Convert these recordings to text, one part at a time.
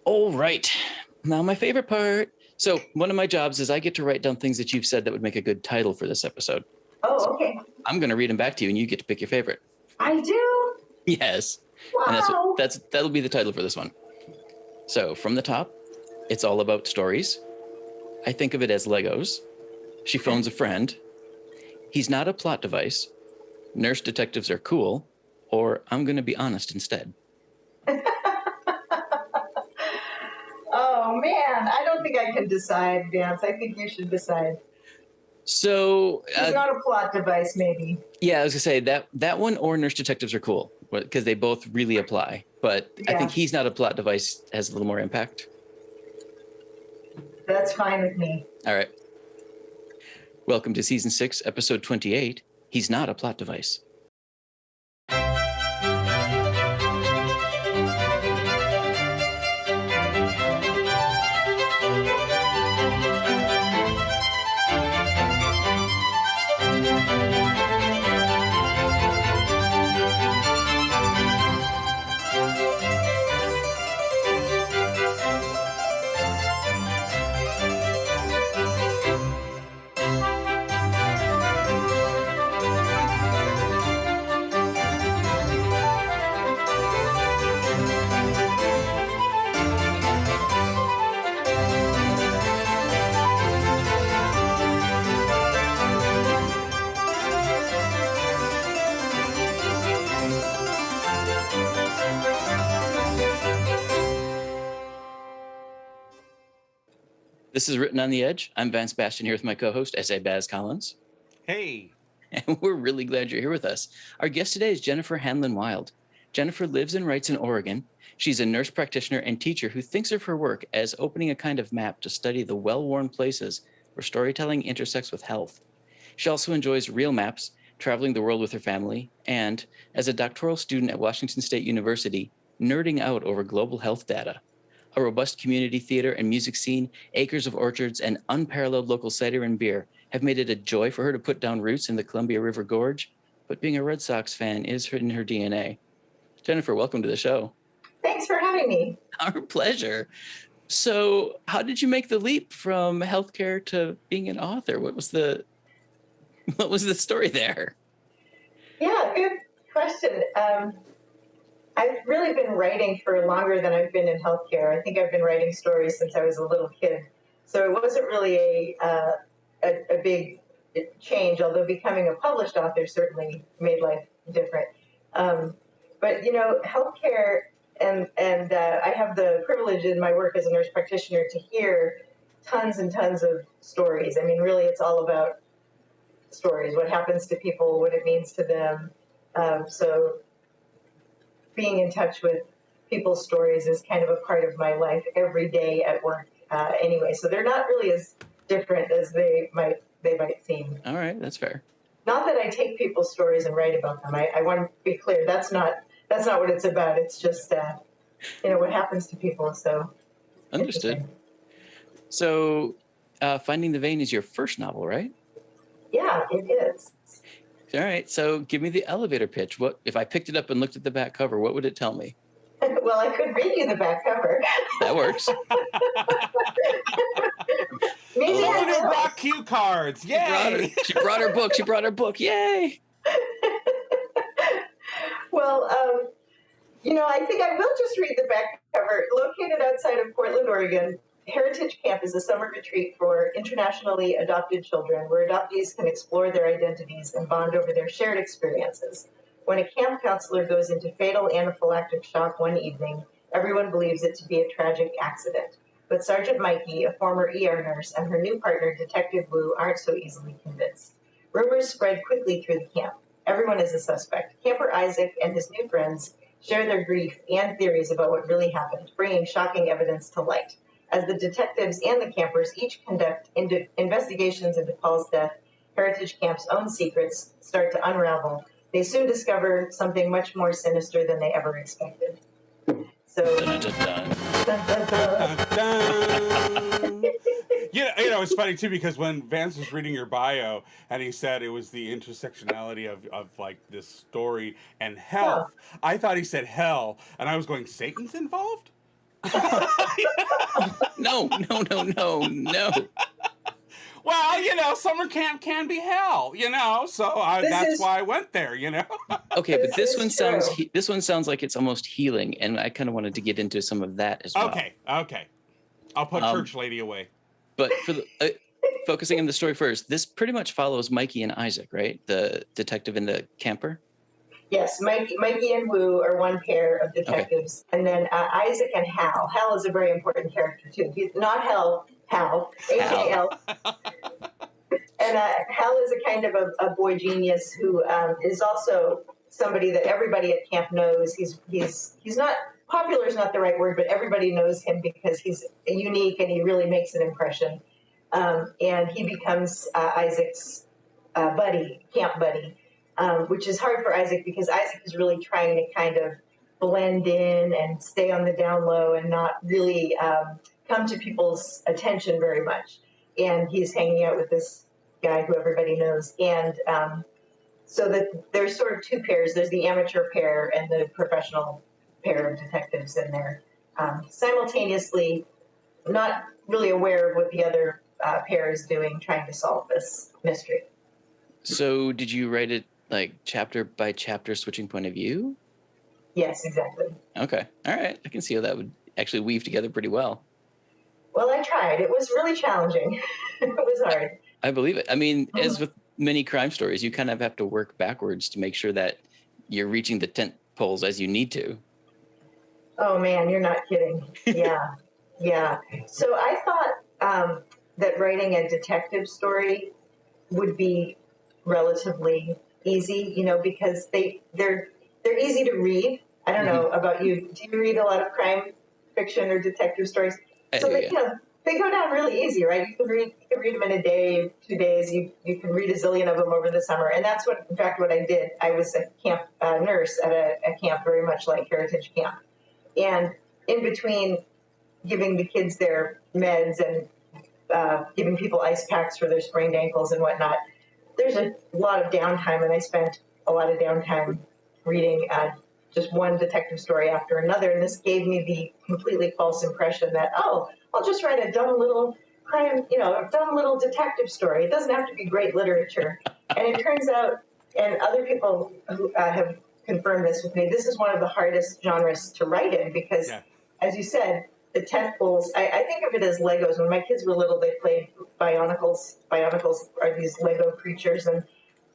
All right. Now, my favorite part. So, one of my jobs is I get to write down things that you've said that would make a good title for this episode. Oh, okay. I'm going to read them back to you, and you get to pick your favorite. I do? Yes. Wow. And that'll be the title for this one. So, from the top, it's all about stories. I think of it as Legos. She phones a friend. He's not a plot device. Nurse detectives are cool. Or I'm going to be honest instead. Oh, man. I don't think I can decide, Vance. I think you should decide. So it's not a plot device, maybe. Yeah, I was going to say that one or Nurse Detectives are cool because they both really apply. But yeah. I think He's Not a Plot Device has a little more impact. That's fine with me. All right. Welcome to Season 6, Episode 28. He's Not a Plot Device. This is Written on the Edge. I'm Vance Bastian here with my co-host, S.A. Baz Collins. Hey. And we're really glad you're here with us. Our guest today is Jennifer Hanlon Wilde. Jennifer lives and writes in Oregon. She's a nurse practitioner and teacher who thinks of her work as opening a kind of map to study the well-worn places where storytelling intersects with health. She also enjoys real maps, traveling the world with her family, and, as a doctoral student at Washington State University, nerding out over global health data. A robust community theater and music scene, acres of orchards, and unparalleled local cider and beer have made it a joy for her to put down roots in the Columbia River Gorge, but being a Red Sox fan is in her DNA. Jennifer, welcome to the show. Thanks for having me. Our pleasure. So, how did you make the leap from healthcare to being an author? What was the story there? Yeah, good question. I've really been writing for longer than I've been in healthcare. I think I've been writing stories since I was a little kid. So it wasn't really a big change, although becoming a published author certainly made life different. But, you know, healthcare, and I have the privilege in my work as a nurse practitioner to hear tons and tons of stories. I mean, really, it's all about stories, what happens to people, what it means to them. So being in touch with people's stories is kind of a part of my life every day at work anyway. So they're not really as different as they might seem. All right, that's fair. Not that I take people's stories and write about them. I want to be clear. That's not what it's about. It's just what happens to people. So understood. So Finding the Vein is your first novel, right? Yeah, it is. All right, so give me the elevator pitch. What if I picked it up and looked at the back cover? What would it tell me? Well, I could read you the back cover. That works. Maybe Someone who brought cue cards. Yay! She brought her book. She brought her book. Yay! Well, I think I will just read the back cover. Located outside of Portland, Oregon, Heritage Camp is a summer retreat for internationally adopted children where adoptees can explore their identities and bond over their shared experiences. When a camp counselor goes into fatal anaphylactic shock one evening, everyone believes it to be a tragic accident. But Sergeant Mikey, a former ER nurse, and her new partner, Detective Wu, aren't so easily convinced. Rumors spread quickly through the camp. Everyone is a suspect. Camper Isaac and his new friends share their grief and theories about what really happened, bringing shocking evidence to light. As the detectives and the campers each conduct investigations into Paul's death, Heritage Camp's own secrets start to unravel. They soon discover something much more sinister than they ever expected. So, dun, dun, dun. Dun, dun, dun. It's funny too because when Vance was reading your bio and he said it was the intersectionality of like this story and health, I thought he said hell, and I was going, Satan's involved? No. Well, summer camp can be hell, so that's why I went there, Okay, but This is true. this one sounds like it's almost healing, and I kind of wanted to get into some of that as well. Okay. I'll put Church Lady away. But for the focusing on the story first, this pretty much follows Mikey and Isaac, right? The detective and the camper. Yes, Mikey and Wu are one pair of detectives, and then Isaac and Hal. Hal is a very important character too. He's not Hal, H-A-L. And Hal is a kind of a boy genius who is also somebody that everybody at camp knows. He's not popular is not the right word, but everybody knows him because he's unique and he really makes an impression. And he becomes Isaac's camp buddy. Which is hard for Isaac because Isaac is really trying to kind of blend in and stay on the down low and not really come to people's attention very much. And he's hanging out with this guy who everybody knows. And so that there's sort of two pairs. There's the amateur pair and the professional pair of detectives, and they're simultaneously not really aware of what the other pair is doing, trying to solve this mystery. So did you write it like chapter by chapter, switching point of view? Yes, exactly. Okay. All right. I can see how that would actually weave together pretty well. Well, I tried. It was really challenging. It was hard. I believe it. I mean, as with many crime stories, you kind of have to work backwards to make sure that you're reaching the tent poles as you need to. Oh, man, you're not kidding. Yeah. Yeah. So I thought that writing a detective story would be relatively easy, because they're easy to read. I don't know about you. Do you read a lot of crime fiction or detective stories? So they go down really easy, right? You can read them in a day, 2 days. You can read a zillion of them over the summer, and that's what I did. I was a camp nurse at a camp very much like Heritage Camp, and in between giving the kids their meds and giving people ice packs for their sprained ankles and whatnot, there's a lot of downtime, and I spent a lot of downtime reading just one detective story after another, and this gave me the completely false impression that, I'll just write a dumb little crime, a dumb little detective story. It doesn't have to be great literature. And it turns out, and other people who have confirmed this with me, this is one of the hardest genres to write in because, as you said, the tent poles, I think of it as Legos. When my kids were little, they played Bionicles. Bionicles are these Lego creatures, and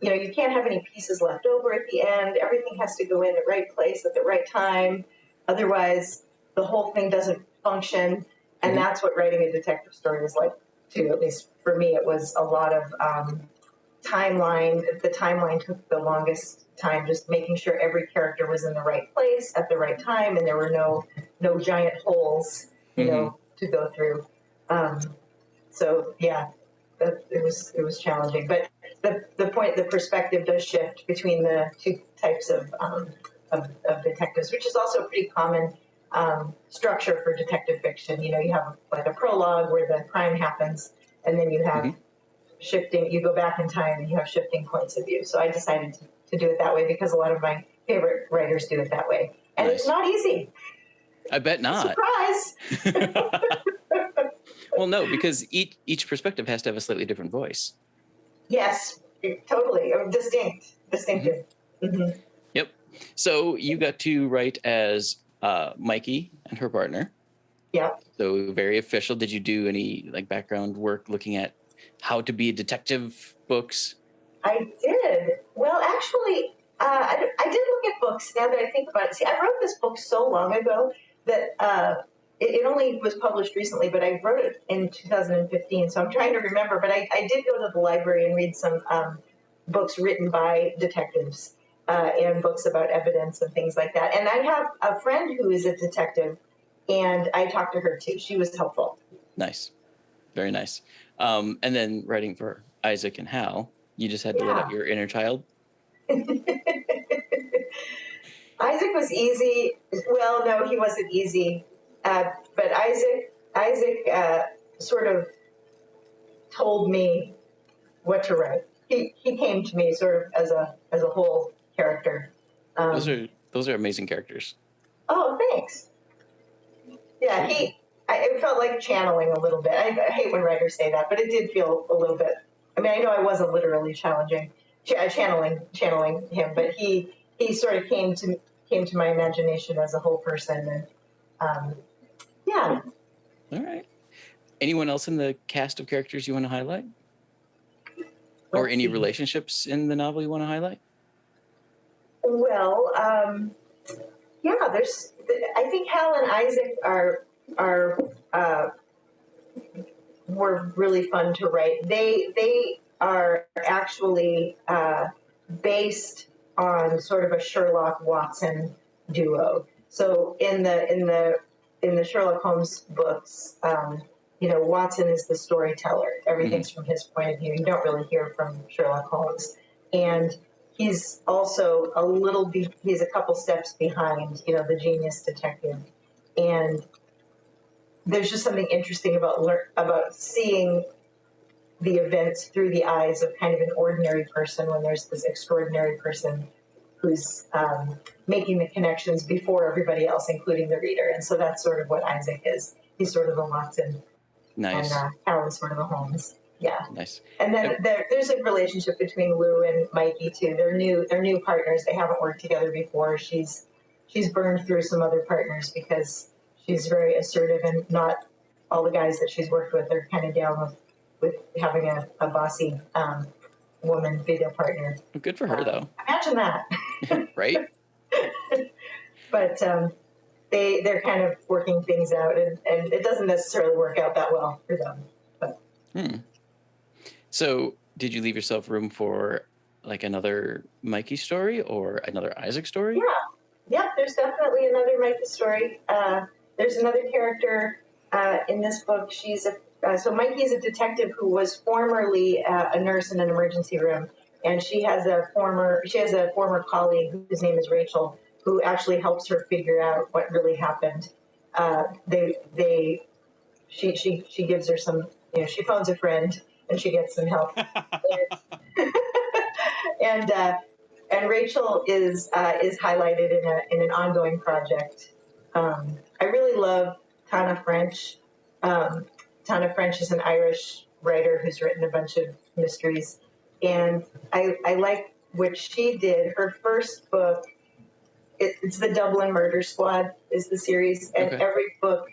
you can't have any pieces left over at the end. Everything has to go in the right place at the right time. Otherwise, the whole thing doesn't function. And that's what writing a detective story is like, too. At least for me, it was a lot of timeline. The timeline took the longest time, just making sure every character was in the right place at the right time, and there were no giant holes, to go through. So yeah, it was challenging. But the perspective does shift between the two types of detectives, which is also a pretty common structure for detective fiction. You have like a prologue where the crime happens, and then you have shifting. You go back in time, and you have shifting points of view. So I decided to do it that way because a lot of my favorite writers do it that way, and It's not easy. I bet not. Surprise! Well, no, because each perspective has to have a slightly different voice. Yes, totally. Distinctive. Mm-hmm. Yep. So you got to write as Mikey and her partner. Yeah. So very official. Did you do any background work looking at how to be a detective books? I did. Well, actually, I did look at books now that I think about it. See, I wrote this book so long ago that it only was published recently, but I wrote it in 2015, so I'm trying to remember. But I did go to the library and read some books written by detectives and books about evidence and things like that. And I have a friend who is a detective, and I talked to her too. She was helpful. Nice. Very nice. And then writing for Isaac and Hal, you just had to let out your inner child? Isaac was easy. Well, no, he wasn't easy. But Isaac sort of told me what to write. He came to me sort of as a whole character. Those are amazing characters. Oh, thanks. Yeah, it felt like channeling a little bit. I hate when writers say that, but it did feel a little bit. I mean, I know I wasn't literally channeling him, but he sort of came to my imagination as a whole person, and yeah. All right. Anyone else in the cast of characters you want to highlight? Or any relationships in the novel you want to highlight? Well, yeah, I think Hal and Isaac were really fun to write. They are actually based on sort of a Sherlock Watson duo. So in the Sherlock Holmes books, Watson is the storyteller. Everything's from his point of view. You don't really hear from Sherlock Holmes, and he's also he's a couple steps behind, the genius detective. And there's just something interesting about seeing the events through the eyes of kind of an ordinary person when there's this extraordinary person who's making the connections before everybody else, including the reader. And so that's sort of what Isaac is. He's sort of a Watson. Nice. And Hal is sort of a Holmes. Yeah. Nice. And then there's a relationship between Lou and Mikey too. They're new partners. They haven't worked together before. She's burned through some other partners because she's very assertive, and not all the guys that she's worked with are kind of down with having a bossy woman be their partner. Good for her, though. Imagine that. Right? But they're kind of working things out, and it doesn't necessarily work out that well for them. But. So did you leave yourself room for like another Mikey story or another Isaac story? Yeah, there's definitely another Mikey story. There's another character in this book. So Mikey is a detective who was formerly a nurse in an emergency room, and she has a former colleague whose name is Rachel, who actually helps her figure out what really happened. She gives her some, she phones a friend and she gets some help. And Rachel is highlighted in an ongoing project. I really love Tana French. Tana French is an Irish writer who's written a bunch of mysteries, and I like what she did. Her first book, it's the Dublin Murder Squad is the series, and every book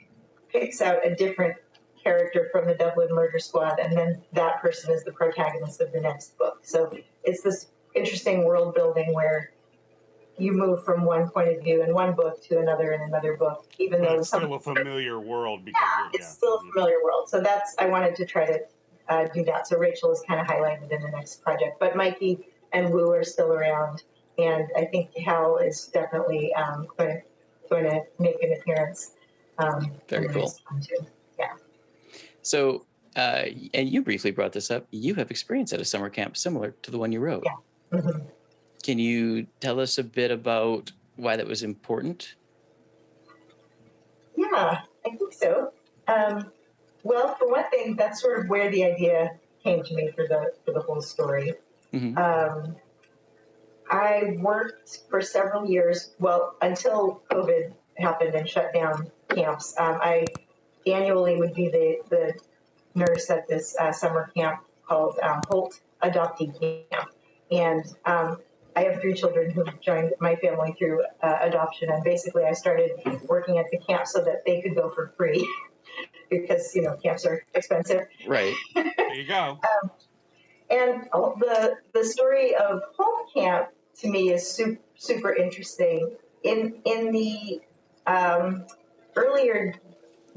picks out a different character from the Dublin Murder Squad, and then that person is the protagonist of the next book. So it's this interesting world building where you move from one point of view in one book to another in another book, even though it's still a familiar world. Because it's still a familiar world. So I wanted to try to do that. So Rachel is kind of highlighted in the next project, but Mikey and Lou are still around, and I think Hal is definitely going to make an appearance. Very cool. Yeah. So, and you briefly brought this up. You have experience at a summer camp similar to the one you wrote. Yeah. Mm-hmm. Can you tell us a bit about why that was important? Yeah, I think so. Well, for one thing, that's sort of where the idea came to me for the whole story. Mm-hmm. I worked for several years, until COVID happened and shut down camps. I annually would be the nurse at this summer camp called Holt Adoptee Camp. And I have 3 children who joined my family through adoption. And basically I started working at the camp so that they could go for free because, camps are expensive. Right. There you go. And the story of Holt Camp to me is super interesting. In the earlier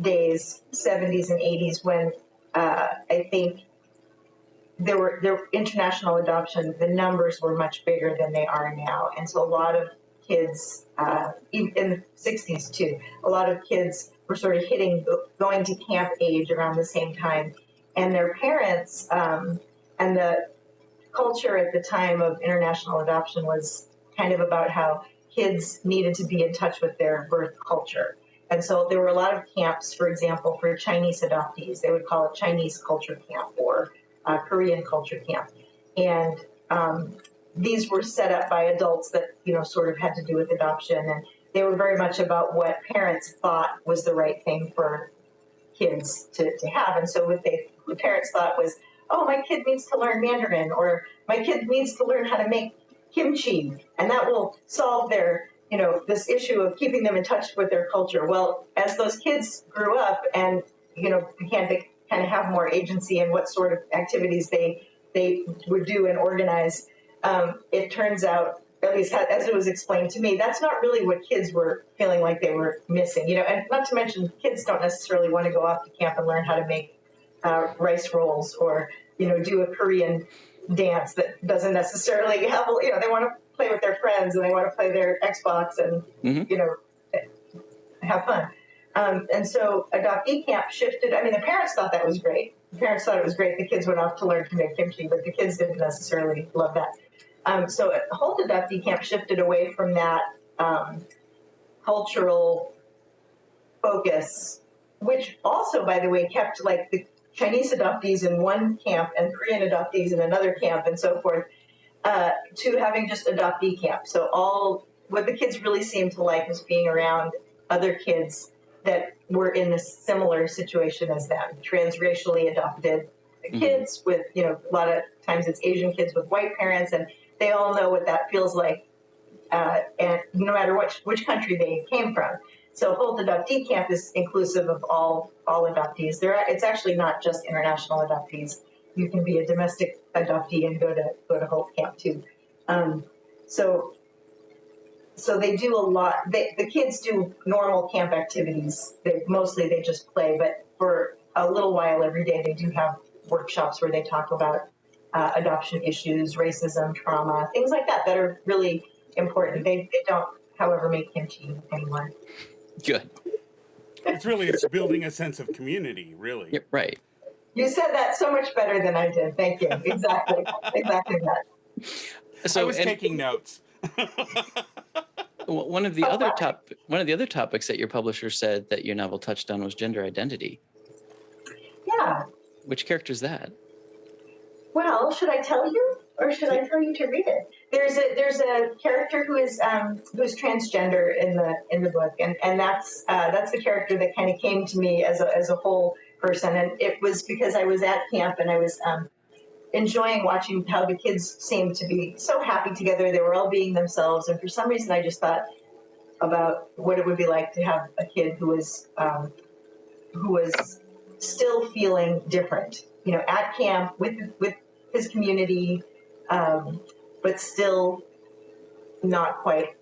days, 70s and 80s, when I think there were international adoption, the numbers were much bigger than they are now. And so a lot of kids, even in the 60s too, a lot of kids were sort of going to camp age around the same time. And their parents, and the culture at the time of international adoption was kind of about how kids needed to be in touch with their birth culture. And so there were a lot of camps, for example, for Chinese adoptees. They would call it Chinese culture camp or Korean culture camp. And these were set up by adults that, sort of had to do with adoption. And they were very much about what parents thought was the right thing for kids to have. And so what the parents thought was, oh, my kid needs to learn Mandarin, or my kid needs to learn how to make kimchi, and that will solve their, this issue of keeping them in touch with their culture. Well, as those kids grew up and, began to kind of have more agency in what sort of activities they would do and organize, it turns out, at least as it was explained to me, that's not really what kids were feeling like they were missing. And not to mention, kids don't necessarily want to go off to camp and learn how to make rice rolls, or do a Korean dance that doesn't necessarily have, they want to play with their friends and they want to play their Xbox and have fun. And so adoptee camp shifted. I mean, the parents thought that was great. The parents thought it was great the kids went off to learn to make kimchi, but the kids didn't necessarily love that. So Holt adoptee camp shifted away from that cultural focus, which also, by the way, kept like the Chinese adoptees in one camp and Korean adoptees in another camp and so forth, to having just adoptee camp. So all what the kids really seemed to like was being around other kids that were in a similar situation as them, transracially adopted kids with, a lot of times it's Asian kids with white parents, and they all know what that feels like, and no matter which country they came from. So Holt Adoptee Camp is inclusive of all adoptees. It's actually not just international adoptees. You can be a domestic adoptee and go to Holt Camp too. So they do a lot. The kids do normal camp activities. Mostly they just play, but for a little while every day they do have workshops where they talk about adoption issues, racism, trauma, things like that are really important. They don't, however, make kimchi anymore. Good. It's building a sense of community, really. Yep, right. You said that so much better than I did. Thank you. Exactly that. So I was taking notes. One of the other topics that your publisher said that your novel touched on was gender identity. Yeah. Which character is that? Well, should I tell you, or should I tell you to read it? There's a character who's transgender in the book, and that's the character that kind of came to me as a whole person, and it was because I was at camp and I was enjoying watching how the kids seemed to be so happy together. They were all being themselves, and for some reason I just thought about what it would be like to have a kid who was still feeling different, at camp with his community, but still not quite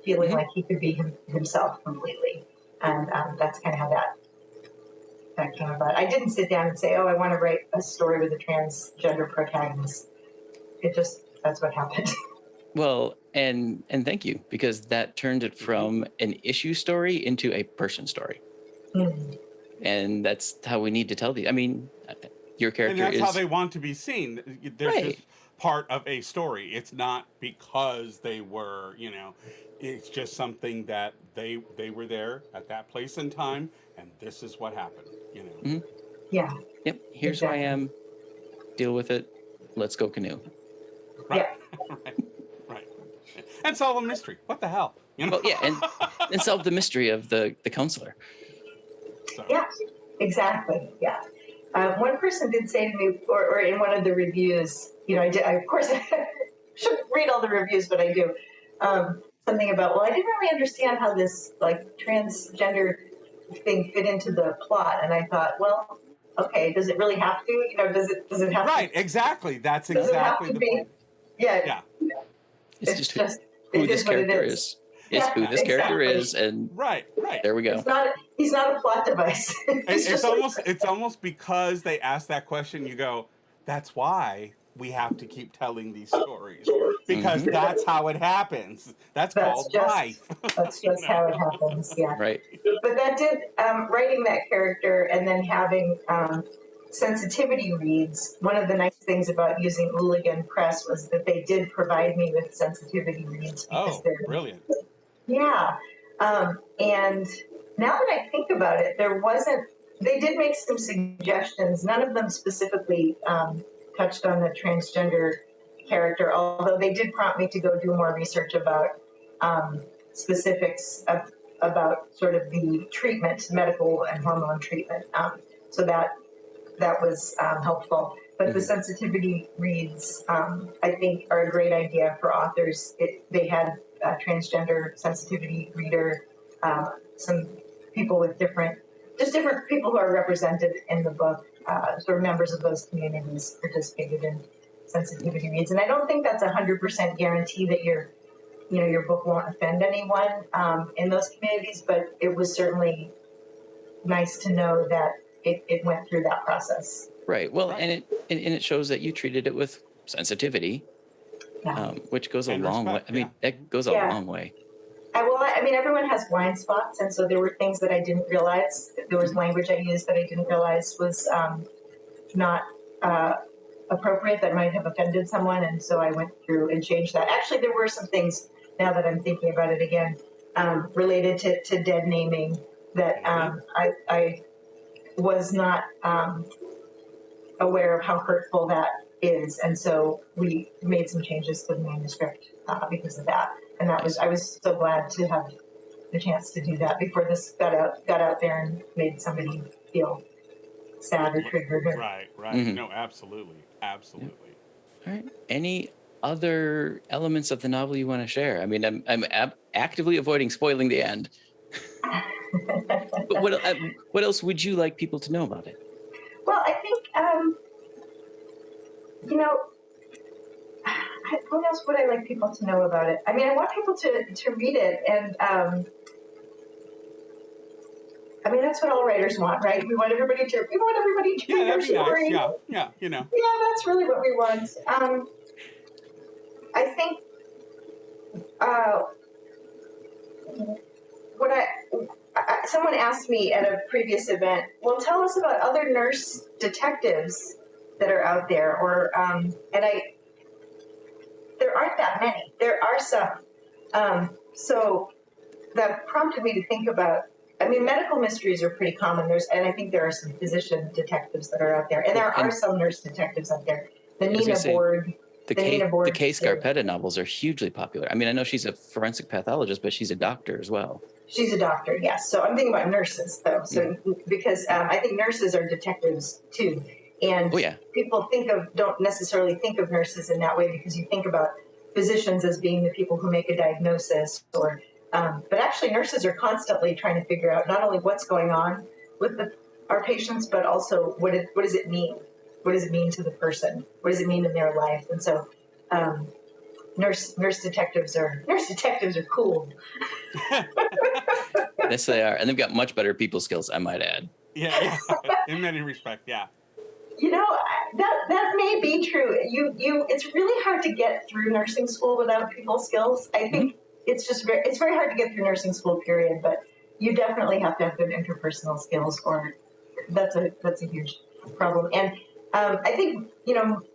feeling like he could be himself completely. And that's kind of how that came about. I didn't sit down and say, I want to write a story with a transgender protagonist. That's what happened. Well, and thank you, because that turned it from an issue story into a person story. Mm-hmm. And that's how we need to tell these. I mean, your character and that's how they want to be seen. They're right. Just part of a story. It's not because they were, it's just something that they were there at that place and time, and this is what happened, Mm-hmm. Yeah. Yep. Here's who I am. Deal with it. Let's go canoe. Right. Yeah. right. And solve a mystery. What the hell? Well, yeah, and solve the mystery of the counselor. So. Yeah, exactly. Yeah. One person did say to me, or in one of the reviews, I of course, I shouldn't read all the reviews, but I do, something about, I didn't really understand how this, transgender thing fit into the plot. And I thought, well, okay, does it really have to? Does it have right, to? exactly. That's does exactly it have to the be? point. Yeah. It's just who this character is. It's who this character is, and right. There we go. He's not a plot device. It's almost because they ask that question, you go, that's why we have to keep telling these stories, because that's how it happens. That's called life. That's just how it happens. Yeah. Right. But that did writing that character and then having sensitivity reads. One of the nice things about using Hooligan Press was that they did provide me with sensitivity reads. Oh, brilliant. Yeah. And now that I think about it, they did make some suggestions. None of them specifically touched on the transgender character, although they did prompt me to go do more research about specifics about sort of the treatment, medical and hormone treatment. So that was helpful. But the sensitivity reads, I think, are a great idea for authors. They had a transgender sensitivity reader, some people with different people who are represented in the book, sort of members of those communities participated in sensitivity reads. And I don't think that's 100% guarantee that your book won't offend anyone in those communities, but it was certainly nice to know that it went through that process. Right. Well, and it shows that you treated it with sensitivity, which goes a long way. I mean, that goes a long way. I mean, everyone has blind spots, and so there were things that I didn't realize. There was language I used that I didn't realize was not appropriate, that might have offended someone, and so I went through and changed that. Actually, there were some things, now that I'm thinking about it again, related to dead naming that I was not aware of how hurtful that is, and so we made some changes to the manuscript because of that. And I was so glad to have the chance to do that before this got out there and made somebody feel sad or triggered. Right. No, absolutely. All right. Any other elements of the novel you want to share? I mean, I'm actively avoiding spoiling the end. But what else would you like people to know about it? Well, I think what else would I like people to know about it? I mean, I want people to read it, and I mean, that's what all writers want, right? We want everybody to read their story. Nice. Yeah, Yeah, that's really what we want. I think someone asked me at a previous event, well, tell us about other nurse detectives that are out there, or there aren't that many. There are some. So that prompted me to think about, I mean, medical mysteries are pretty common. And I think there are some physician detectives that are out there. And there are some nurse detectives out there. The Nina Board. The Kay Scarpetta novels are hugely popular. I mean, I know she's a forensic pathologist, but she's a doctor as well. She's a doctor, yes. So I'm thinking about nurses, though. So because I think nurses are detectives, too. And people don't necessarily think of nurses in that way, because you think about physicians as being the people who make a diagnosis, but actually nurses are constantly trying to figure out not only what's going on with our patients, but also what does it mean? What does it mean to the person? What does it mean in their life? And so nurse detectives are cool. Yes, they are. And they've got much better people skills, I might add. Yeah. In many respects, yeah. That may be true. It's really hard to get through nursing school without people skills. I think it's very hard to get through nursing school, period. But you definitely have to have good interpersonal skills, or that's a huge problem. And I think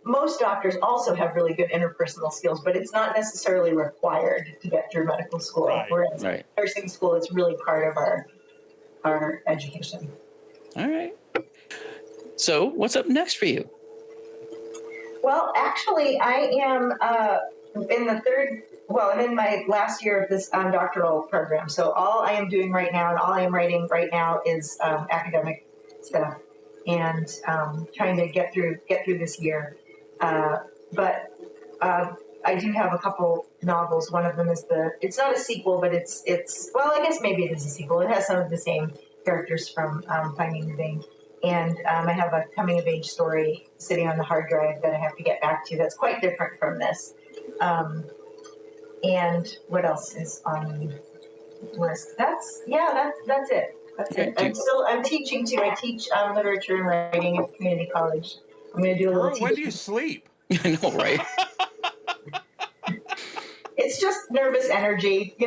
most doctors also have really good interpersonal skills, but it's not necessarily required to get through medical school. Right. Whereas nursing school is really part of our education. All right. So what's up next for you? Well, actually, I am I'm in my last year of this doctoral program. So all I am doing right now and all I am writing right now is academic stuff, and trying to get through this year. But I do have a couple novels. One of them is it's not a sequel, but it's well, I guess maybe it is a sequel. It has some of the same characters from Finding Newman. And I have a coming-of-age story sitting on the hard drive that I have to get back to that's quite different from this. And what else is on the list? That's it. That's it. I'm teaching, too. I teach literature and writing at community college. I'm going to do a little teaching. When do you sleep? I know, right? It's just nervous energy,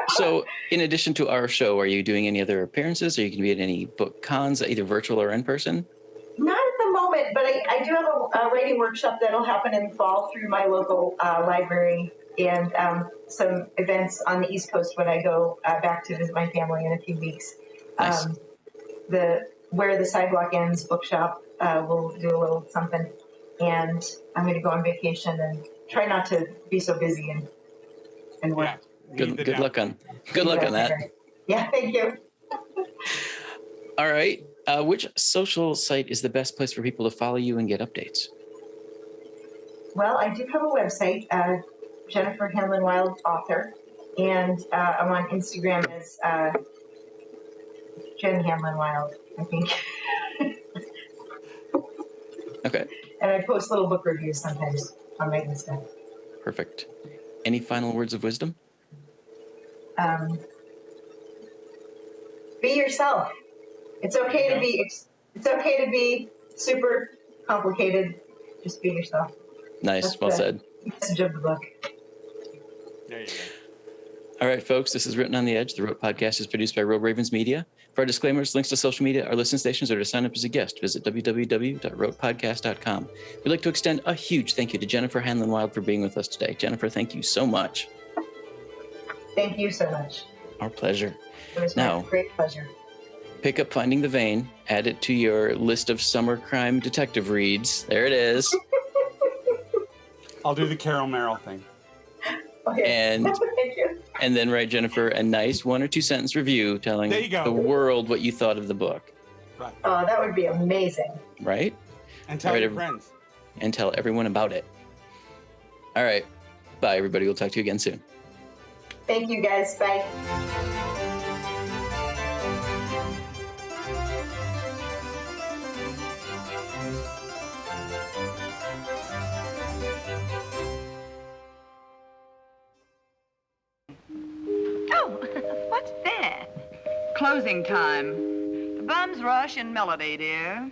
So, in addition to our show, are you doing any other appearances? Are you going to be at any book cons, either virtual or in person? Not at the moment, but I do have a writing workshop that'll happen in the fall through my local library, and some events on the East Coast when I go back to visit my family in a few weeks. Nice. Where the Sidewalk Ends bookshop will do a little something, and I'm going to go on vacation and try not to be so busy and and work. Yeah. Good luck on that. Yeah, thank you. All right. Which social site is the best place for people to follow you and get updates? Well, I do have a website, Jennifer Hanlon Wilde author, and I'm on Instagram as Jen Hanlon Wilde, I think. Okay. And I post little book reviews sometimes on my Insta. Perfect. Any final words of wisdom? Be yourself. It's okay to be. It's okay to be super complicated. Just be yourself. Nice. That's well the said. message of the book. There you go. All right, folks, this is Written on the Edge. The Rote Podcast is produced by Road Ravens Media. For our disclaimers, links to social media, our listen stations, or to sign up as a guest, visit www.rotepodcast.com. We'd like to extend a huge thank you to Jennifer Hanlon Wilde for being with us today. Jennifer, thank you so much. Thank you so much. Our pleasure. It was Now, my great pleasure. pick up Finding the Vein, add it to your list of summer crime detective reads. There it is. I'll do the Carol Merrill thing. Okay. And Thank you. and then write Jennifer a nice 1 or 2 sentence review telling There you go. the world what you thought of the book. Right. Oh, that would be amazing. Right? And tell All right, your friends. And tell everyone about it. All right. Bye, everybody. We'll talk to you again soon. Thank you, guys. Bye. Oh, what's that? Closing time. The bums rush in melody, dear.